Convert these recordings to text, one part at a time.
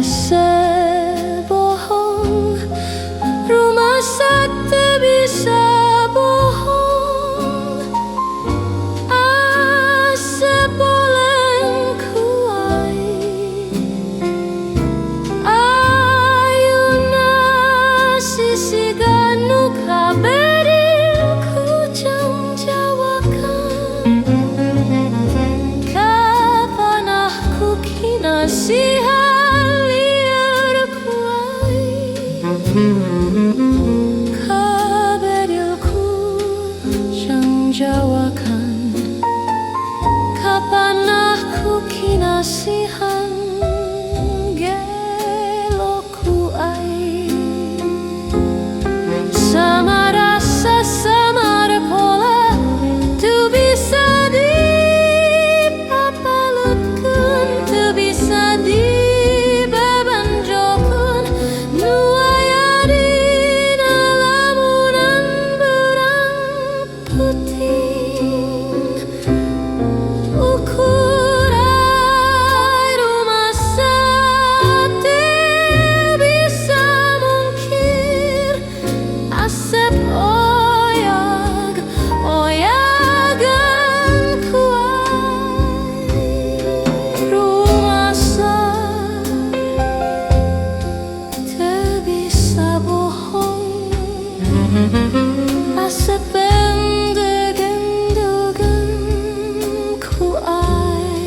Asep bohong, rumah sakti bisa bohong. Asep boleh kuai, ayuna sisi ganu kaberil ku jam jawakan. Kapan aku kinasihan liar kuai, kaberilku jang jawakan. Kapan aku kinasihan gelo kuai. Sama rasa sama pola tu bisa dipapalutkan, tu bisa dibebanjokan. Nu aya dina lamunan berang puting. Ukuran rumah sakti bisa mungkir. Asep oyagan kuai. Rumah sakti bisa bohong. Asep gendeg-gendegan kuai.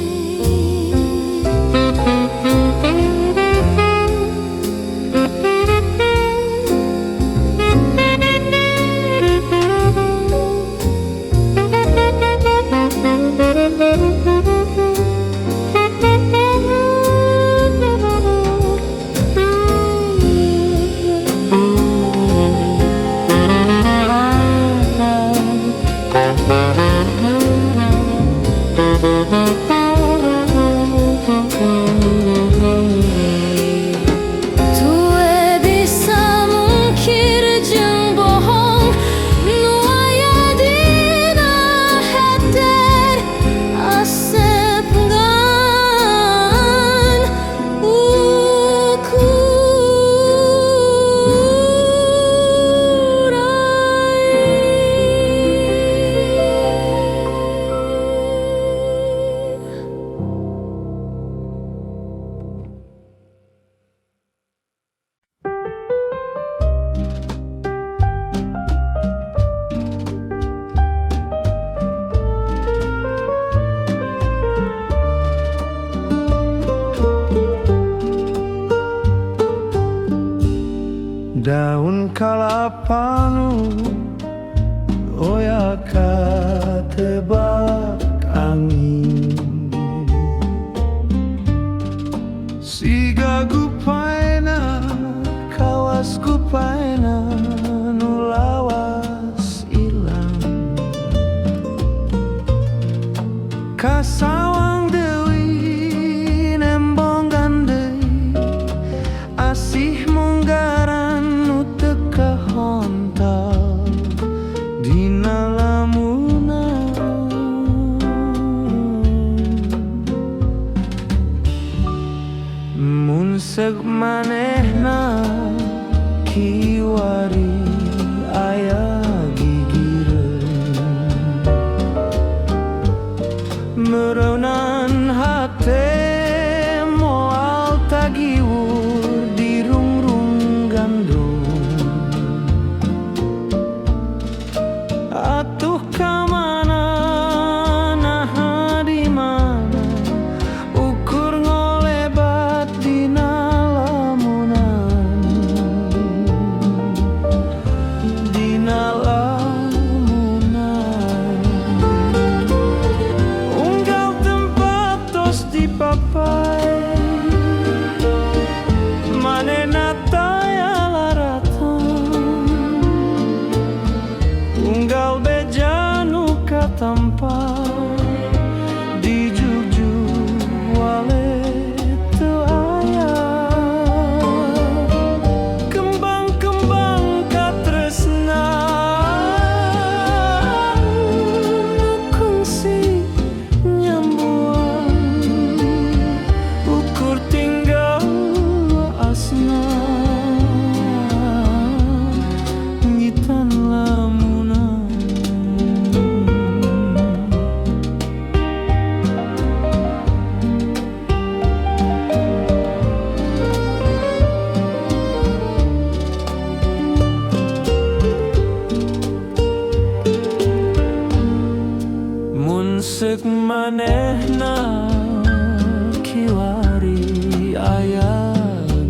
Tue bisa mungkir jeung bohong, nu aya dina hati Asep ngan Daun kalapanu oya katebak angin. Siga gupaina kawas gupaina nu lawas ilang. Kasawang deui nembong gandei asih munggaran nu teu kahontal dina lamunan. Mun seug manehna kiwari aya gigireun, meureunan hate moal tagiwur di rungrung gandum. Atuh kamana naha di mana ukur ngolebat dina lamunan. Dina lamunan unggal tempat tos dipakai manehna kiwari aya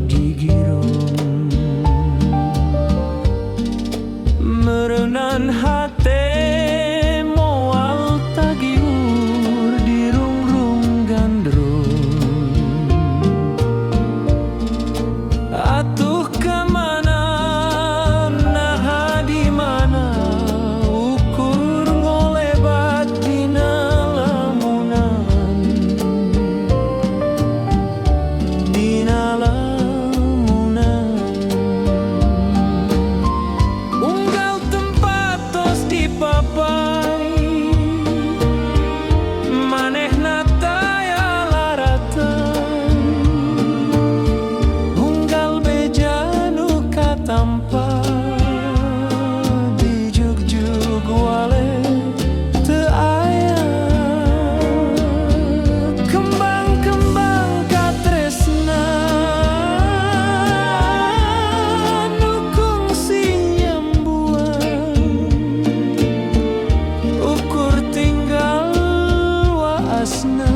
gigirung merenan hate moal tagiur di rungrung gandrung atuh kemana nah di mana ukur ngolebat dina lamunan unggal tempat tos dipapai manehna taya laratan unggal beja nu katampa di jugjug wale teu aya kembang-kembang katresnan nu kungsi nyambuan ukur tinggal waasna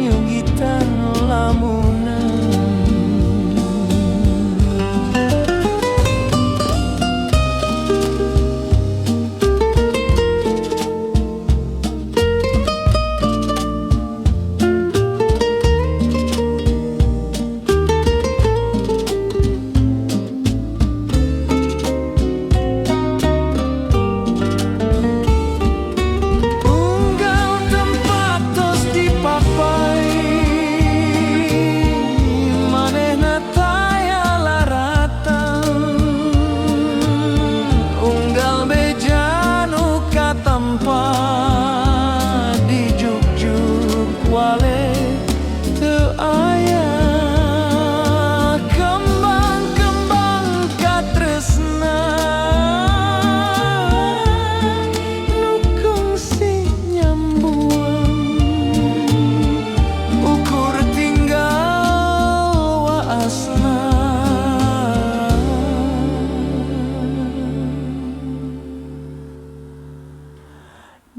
nyugitan lamunan unggal tempat tos dipapai manehna taya laratan unggal beja nu katampa di jugjug wale teu aya kembang-kembang katresnan nu kungsi nyambuan ukur tinggal waasna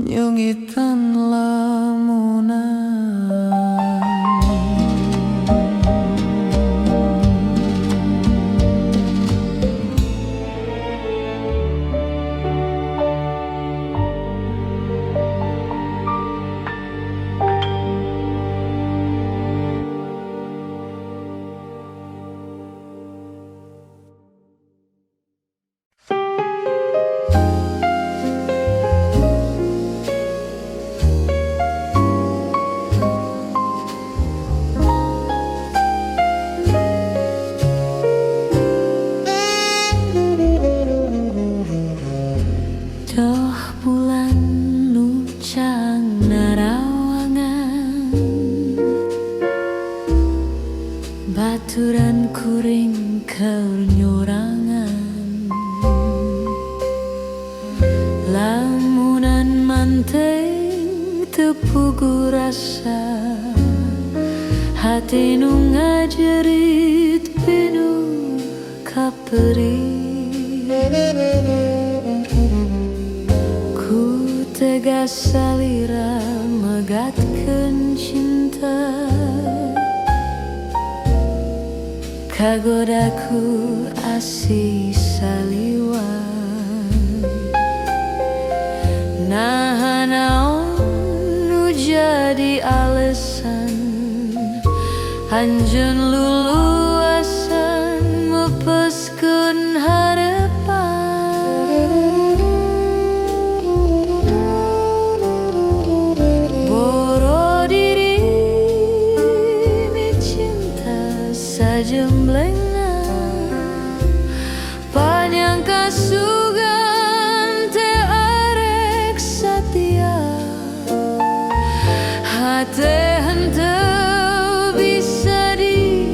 nyugitan lamunan. Doh bulan nucang narawangan baturan kuring kernyorangan lamunan manteng tepugu rasa hati nu ngajerit penuh kaperi tegas salira megatkeun cinta kagodaku asih saliwan nah naon nu jadi alesan anjeun luluasan mepeskeun harepan jemblengna panyangka sugan teu arek satia hate henteu bisa di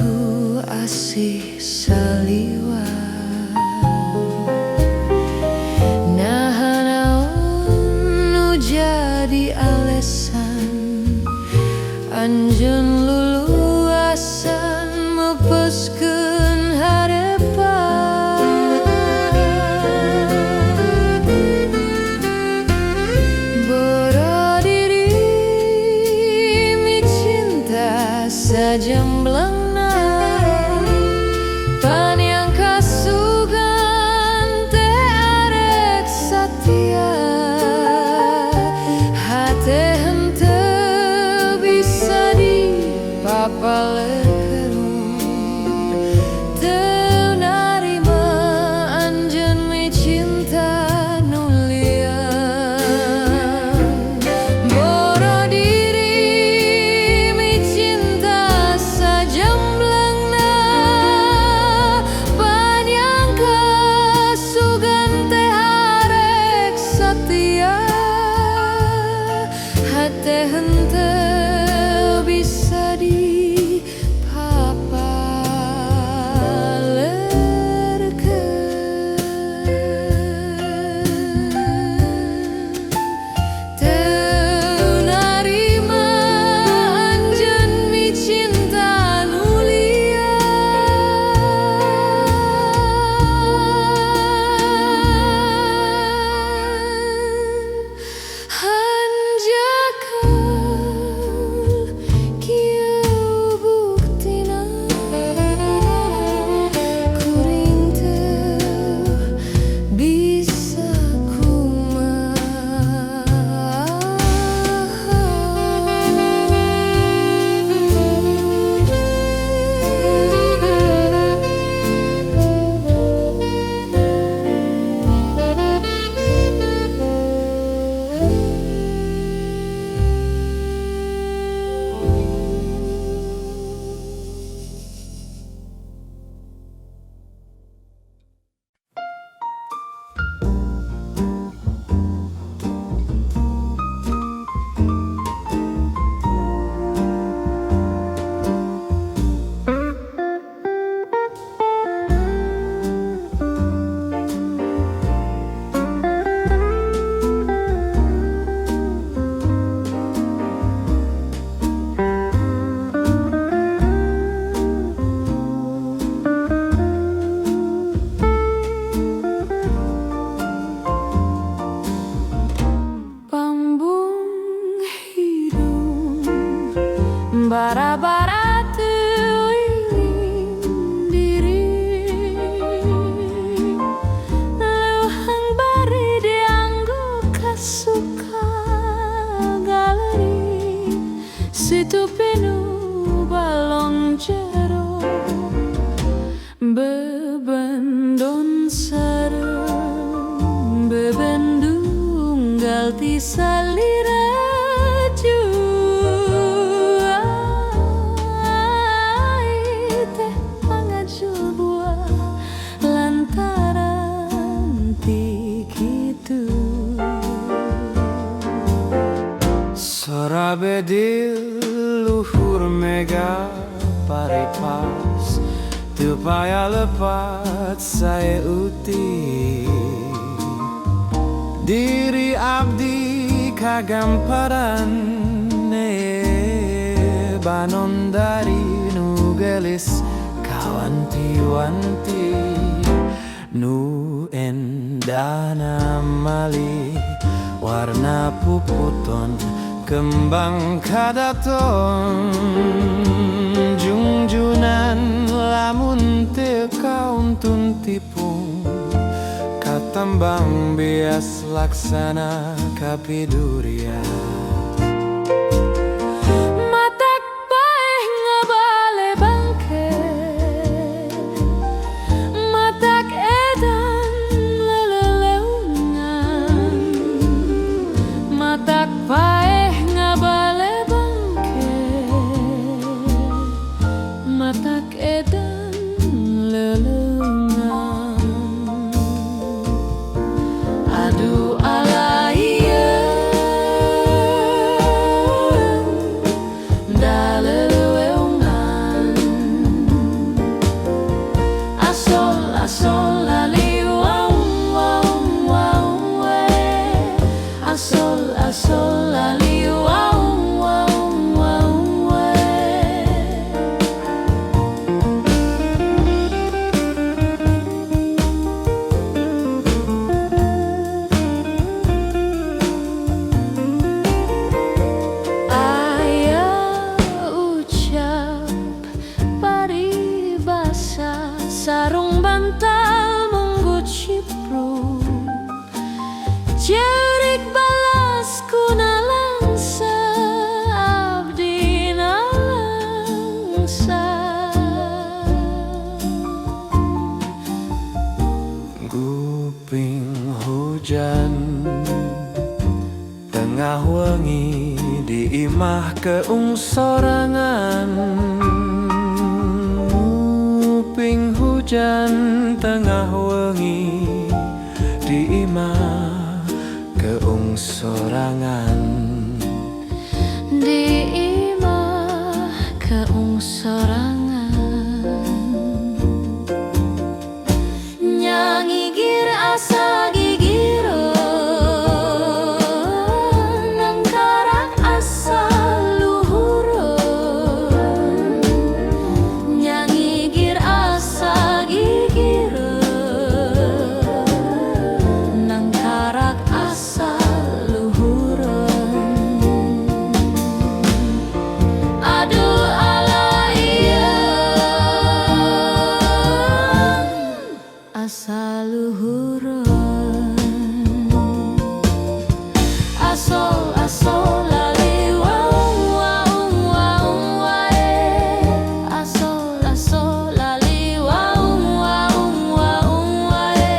ku asih saliwa naon jadi alesan anjeun luluasan mepeskeun harepan boro diri mi cinta sajemblengna pan yang kasugan teh arek satia hate henteu bisa dipapalekeun teu narima anjeun mi cinta nu liar boro diri mi cinta sajemblengna pan yang kasugan teh arek satia hate henteu bisa dipapalekeun teu narima anjeun mi cinta nu liar hanjakeun kieu buktina kuring teu bisa pambung hidung bara-bara teuing diri leuhang bari dianggo kasuka galeri situ pinu balong jero bebendon sareng bebendunggal ti salira teh pangajul buah lantaran ti kitu Sorabe di luhur mega paripas teu payah lepat saya uti diri abdi kagamparan banon dari nu gelis kawanti-wanti nu endana mali warna puputon kembang kadaton jungjunan lamun teu kauntun tipung katambang bias laksana kapidurian matak bae ngabale bangke matak edan leleleungan matak bae ngabale bangke matak edan leleleungan aduh alaieuh da leleleungan sarung bantal munggut cipru jerik balas kuna langsa abdi nalangsa Guping hujan tengah wengi di imah keung sorangan Guping hujan tengah wengi di imah keung sorangan di imah keung sorangan nyanyi gir asa gigireun nang karak asa luhureun nyanyi gir asa gigireun nang karak asa luhureun aduh alaiyan asa luhureun asol lali waung wae asol lali waung wae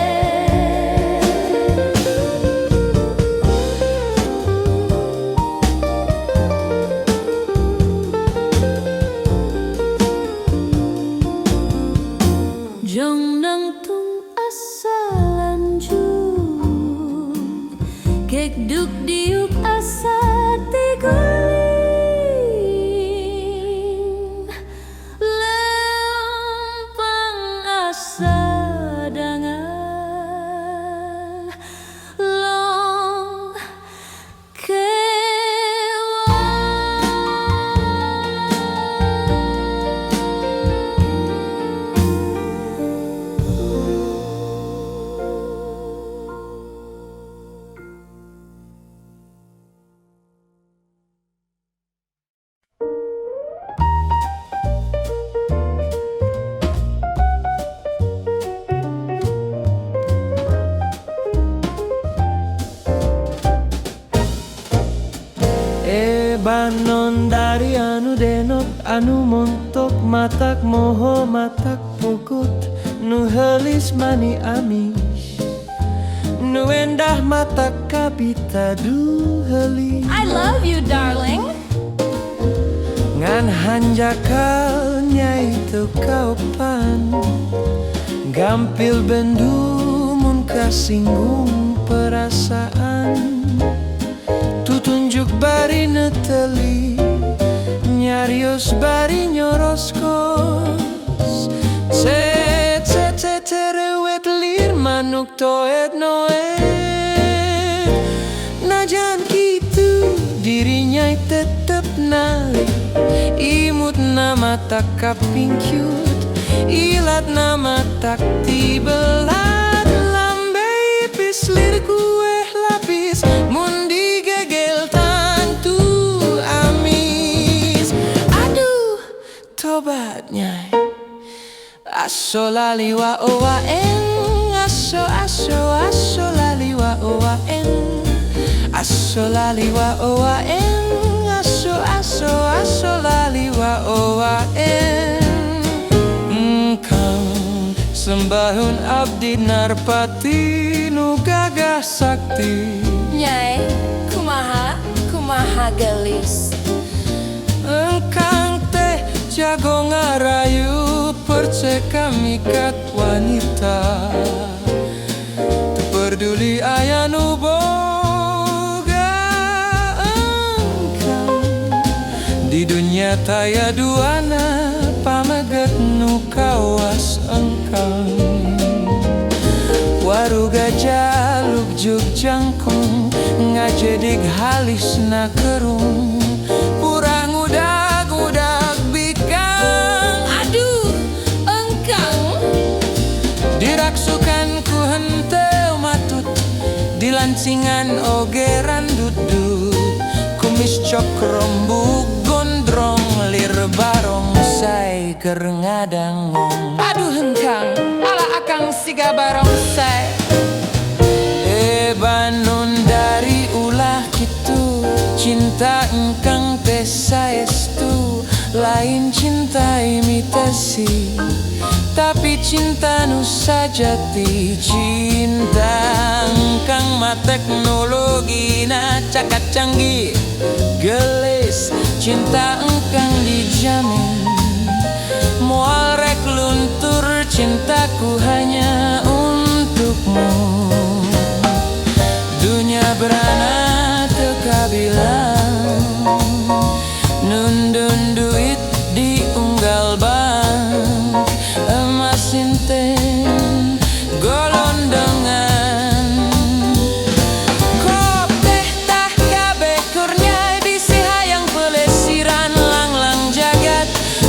Jong nang tung asa lanjut kek duk diuk asa tiguling lempang asa dangan long banon dari anu denok anu montok matak moho matak pukut nu helis mani amis nu endah matak kapita du helis I love you darling ngan hanjakal nyai teu kaupan gampil bendu mun kasinggung perasaan tutunjuk bari neteli nyarios bari nyoroskos cerewet lir manuk toet noet najan kitu dirinya tetep nalik imut nama tak kaping cute ilat nama tak tibelat lambe ipis lir kue lapis mundi gegel tantu amis aduh tobatnya aso lali wa owaen aso lali wa owaen aso lali wa owaen aso lali wa owaen engkang sembahun abdi narpati nu gagah sakti Nyai kumaha gelis engkang teh jago ngarayu percaya mikat wanita teu peduli aya nu boga engkang di dunia taya duana pameget nu kawas engkang waru gajaluk juk jangkung ngajedik halisna kerung purang udag bikang aduh engkang diraksukan ku henteu matut dilancingan ogeran dudut kumis cok rembug gondrong lir barong say keur ngadangong. Aduh hengkang, ala akang siga barongsai. Banun dari ulah kitu, cinta engkang teh saestu, lain cinta imitasi, tapi cinta nu sajati. Cinta engkang mah teknologina cakat canggih gelis, cinta engkang dijamin moal rek luntur, cintaku hanya untukmu. Dunia berana teka bilang, nundun duit di unggal bank, emas sinten golondengan. Kop teh tah kabeh kurnya bisi hayang pelesiran lang-lang jagat,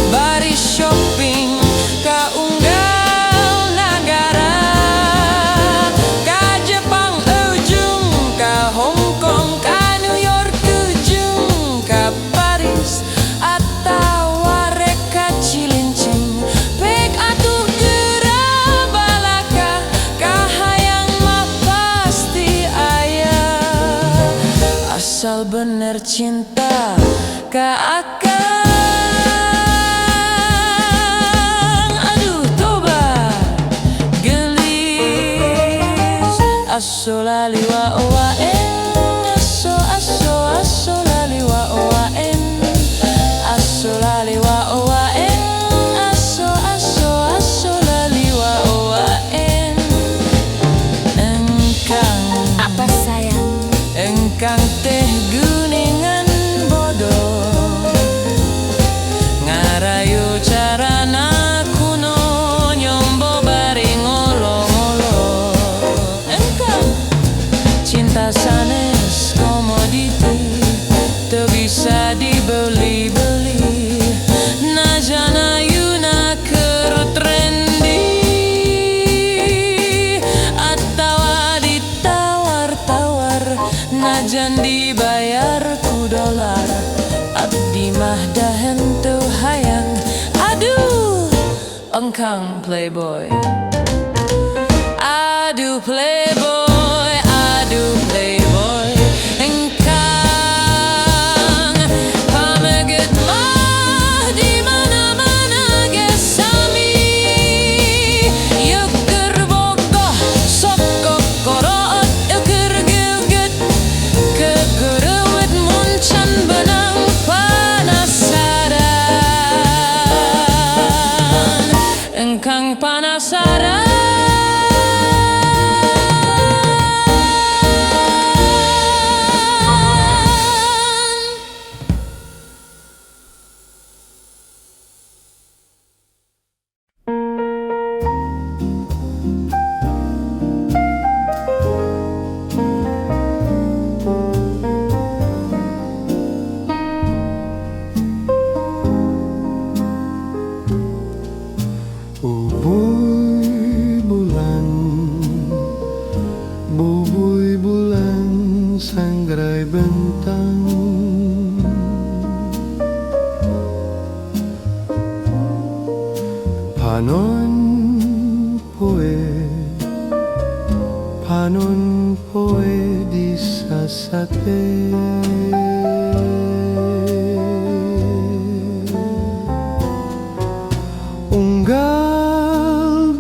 baris shopping ka unggal nagara, ka Jepang ujung, ka Hong Kong, ka New York ujung, ka Paris atawa rek ka Cilincing. Pek atuh geura balaka, kahayang mah pasti aya, asal bener cinta ka akang. Aduh toba gelis, aso lali wa oaen, aso aso aso lali wa oaen, aso lali wa oaen, aso aso aso lali wa oaen. Engkang Apa sayang? engkang teh guningan bodoh, ngarayu carana kuno nyombo bari ngolo-ngolo. Engkang cinta sanes komoditi, teu bisa dibeli-beli, najan ayeuna keur trendy, atawa ditawar-tawar, najan dibayar ku dolar. Abdi mah da henteu hayang, aduh engkang playboy. Aduh playboy, aduh playboy, engkang pameget mah di mana-mana ge sami. Yeu keur bogoh sok kokoroot, yeu keur geugeut kegeureut mun can benang panasaran. Engkang panasaran. Bubuy bulan, sangrai bentang, panon poe di sasate. Unggal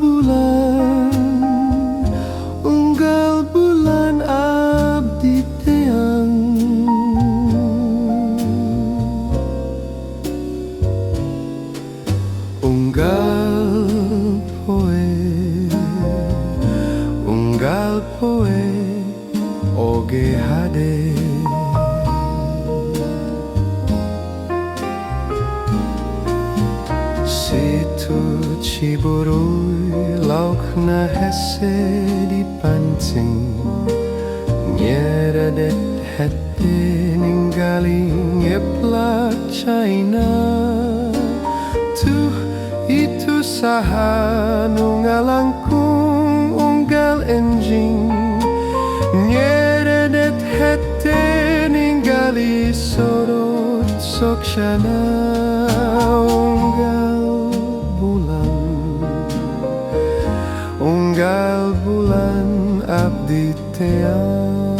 bulan abdi teang, unggal poe oge hade. Situ Ciburuy laukna hese dipancing, nyeredet hete ninggali ngeplak China. Tuh itu saha nu ngalangkung unggal enjing, nyeredet hete ninggali sorot sok shana unggal. teang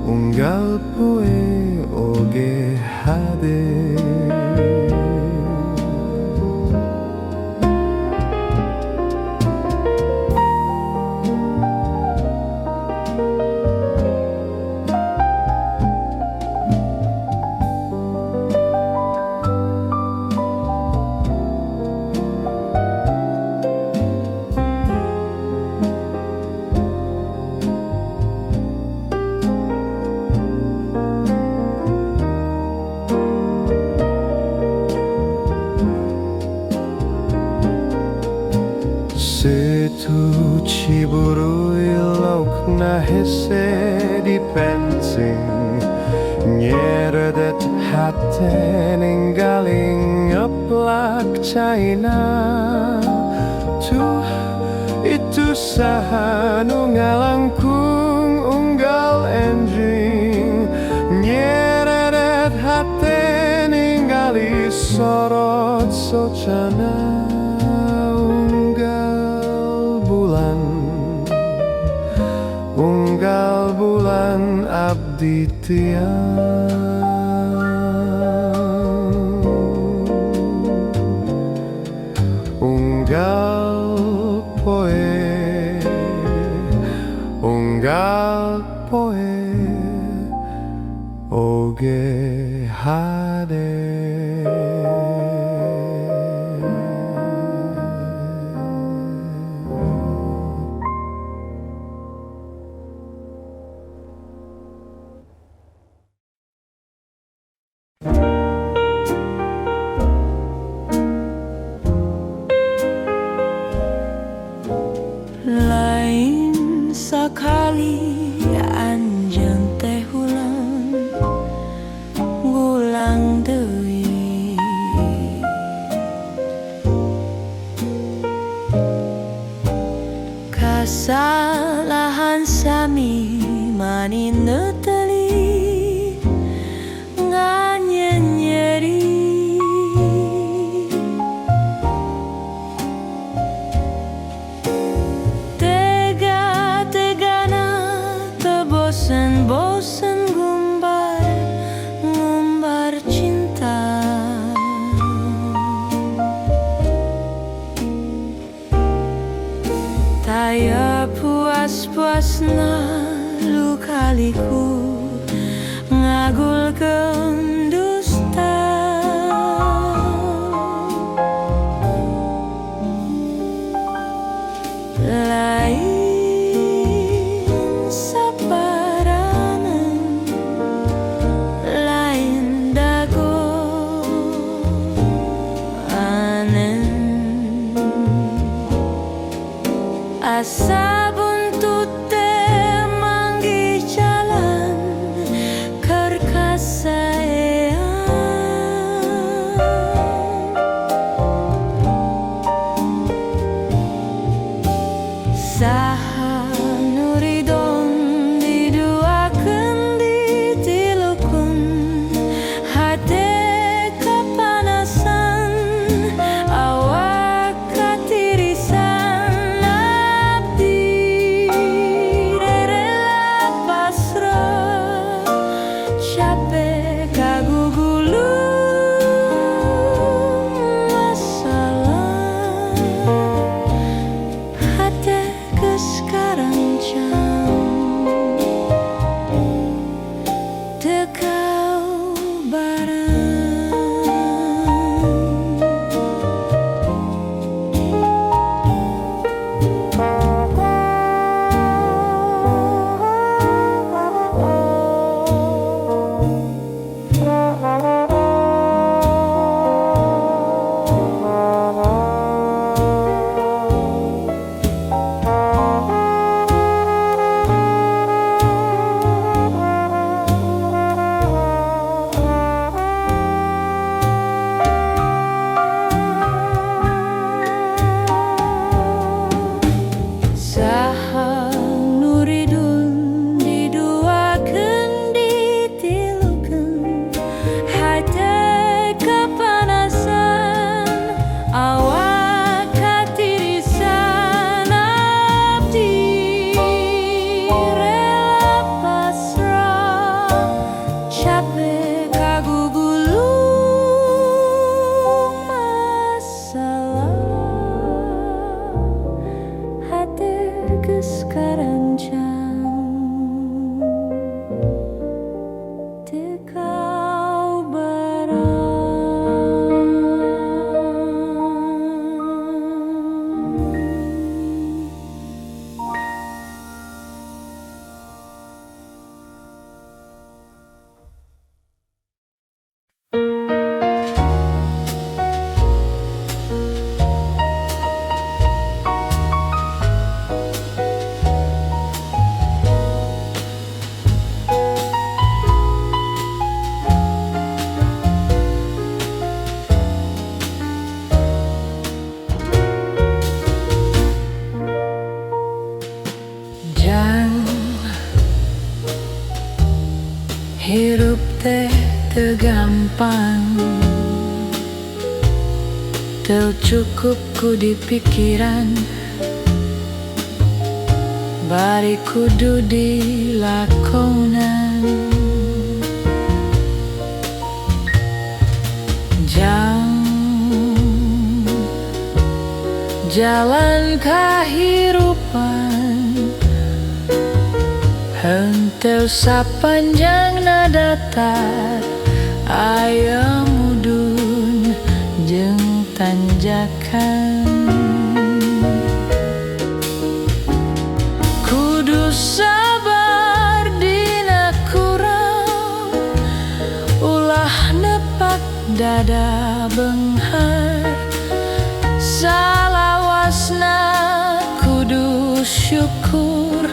unggal poe oge hade. Situ Ciburu ilauk na hese di penting nyeredet hate ninggaling ngeplak China. Tuh itu saha nu ngalangkung unggal enjing nyeredet hate ningali sorot socana. Unggal bulan abdi tiang unggal poe oge hade. Lain sakali anjeun teh ngulang deui. Kasalahan sami manina teli nganyeri. Bosen ngumbar cinta. Taya puas-puasna lukaliku ngagulkeun dusta. Lain asa buntut teh manggih jalan keur ka Hirup teh teu gampang, teu cukup ku di pikiran, bari kudu dilakonan. Jalan kahirupan henteu sapanjang na datar, aya mudun jeung tanjakan. Kudu sabar dina kurang, ulah nepak dada beunghar. Salawasna kudu syukur,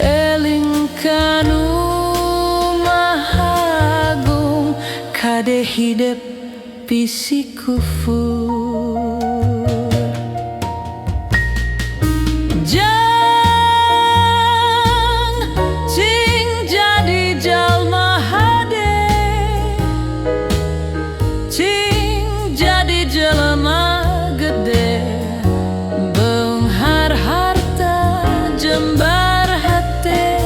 eling kanu Maha Agung, kade hidep bisi kufur. Jang cing jadi jalma hade, cing jadi jelema gede, beunghar harta jembar hate.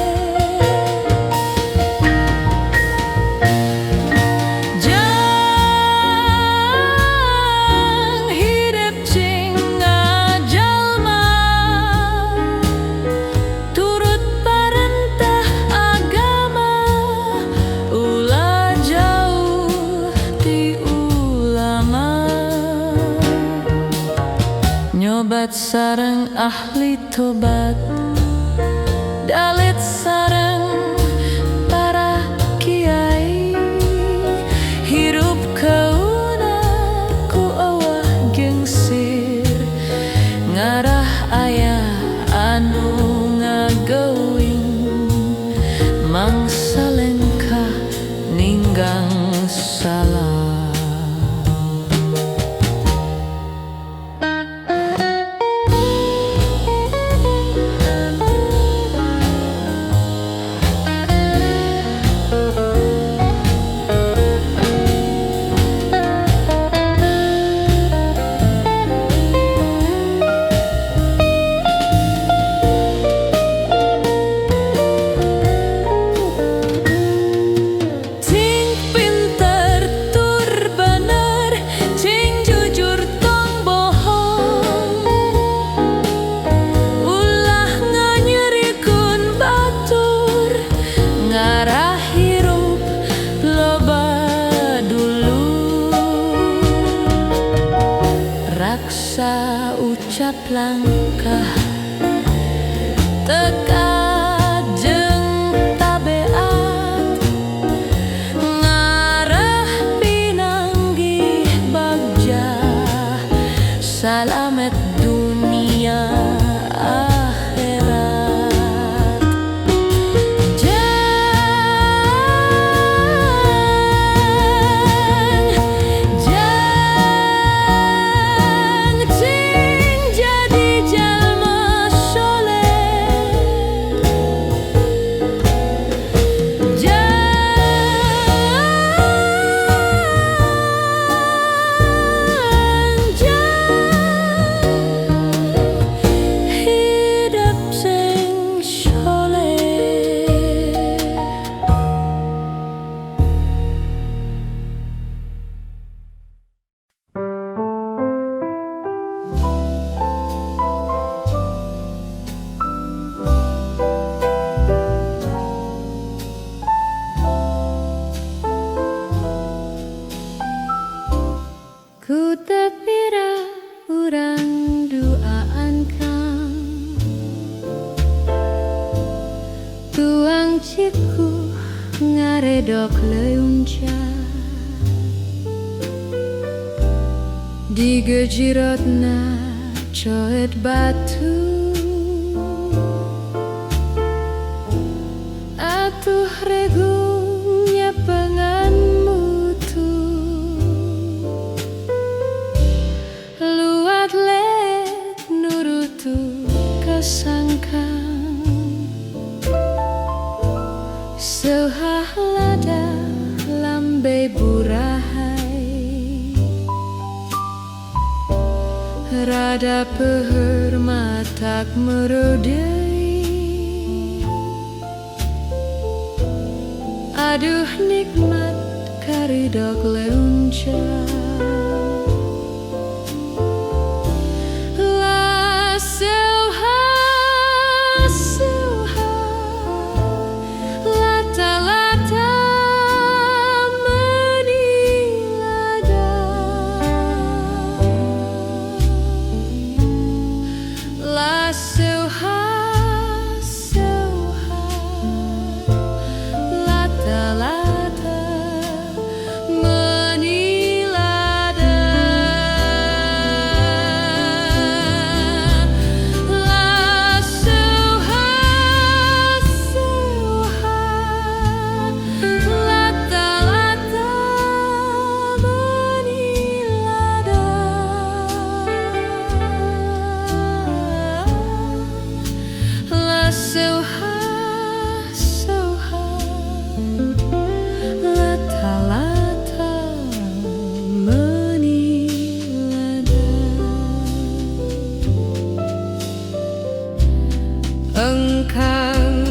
Jang hidep cing ngajalma, turut parentah agama, ulah jauh ti ulama. Nyobat sareng ahli tobat, dalit sareng para kiai, hirup kauna ku eueuh gengsir, ngarah aya anu ngageuing, mangsa lengkah ninggang salah. Cing pinter tur bener, cing jujur tong bohong, ulah nganyerikeun batur, ngarah hirup loba dulur. Raksa ucap langkah, tekad jeung tabeat, ngarah pinanggih bagja, salamet dunia akhirat. Jang cing jadi jalma soleh, hidep sing soleh. Ku tepira urang duaan kang, tuang ciku ngaredok leunca, digejirotna coet batu, atuh regungnya pengan mutu, luat let nurutu kesangkang, Sehahlada lambe burahai Rada peher matak merodai Aduh nikmat karidok leunca La seuha seuha Lata lata menilada La seuha seuha Lata lata menilada La seuha seuha Lata lata menilada La seuha seuha Lata lata menilada Engkang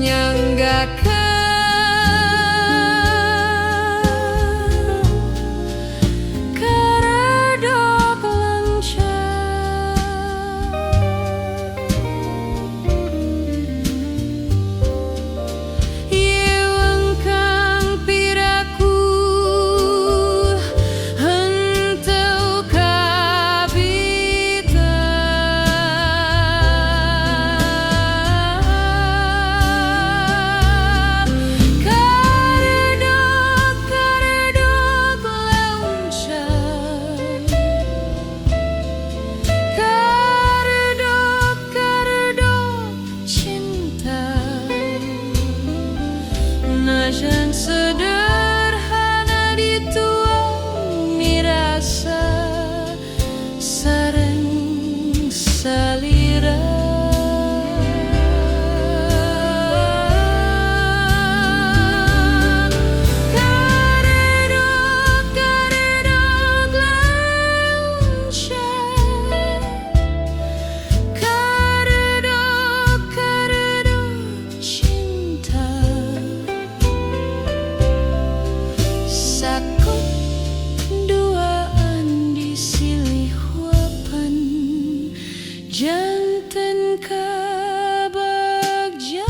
nyanggakan karedok lancar Ieu engkang piraku henteu kabita Karedok karedok launcai Karedok karedok cinta Najan sederhana dituang mirasa sareng salira Karedok karedok launcai Karedok karedok cinta Sakut duaan disilih wapan janten kabagja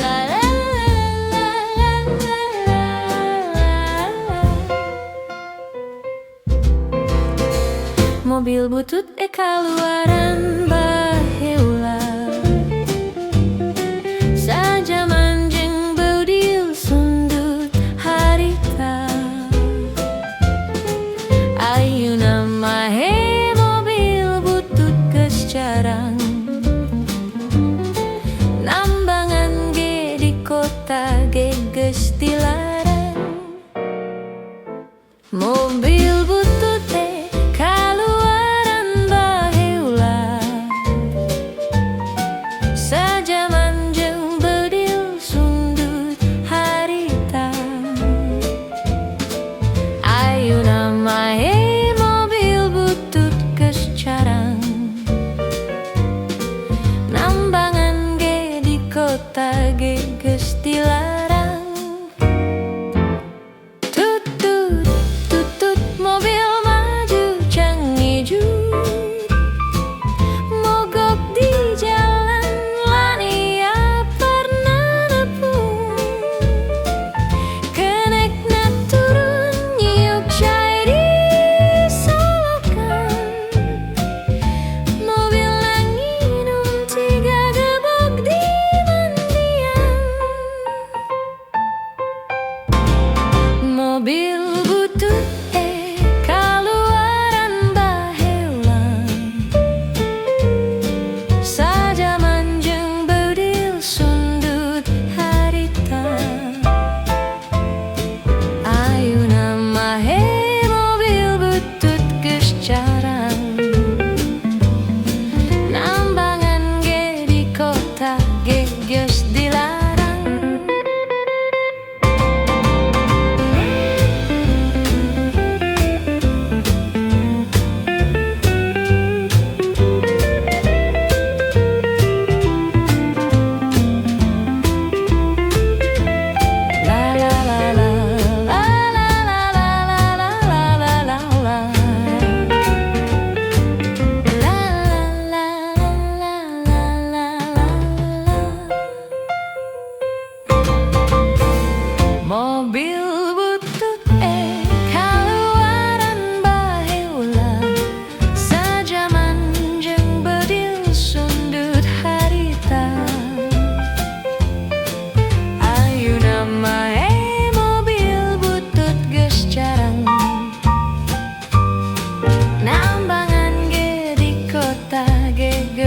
La la la la Mobil butut kaluaran baheula Sajaman jeung beudil sundut harita Ayeuna mahe mobil butut geus jarang Nambangan ge di kota ge geus dilarang Mobil butut teh kaluaran baheula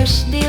wis di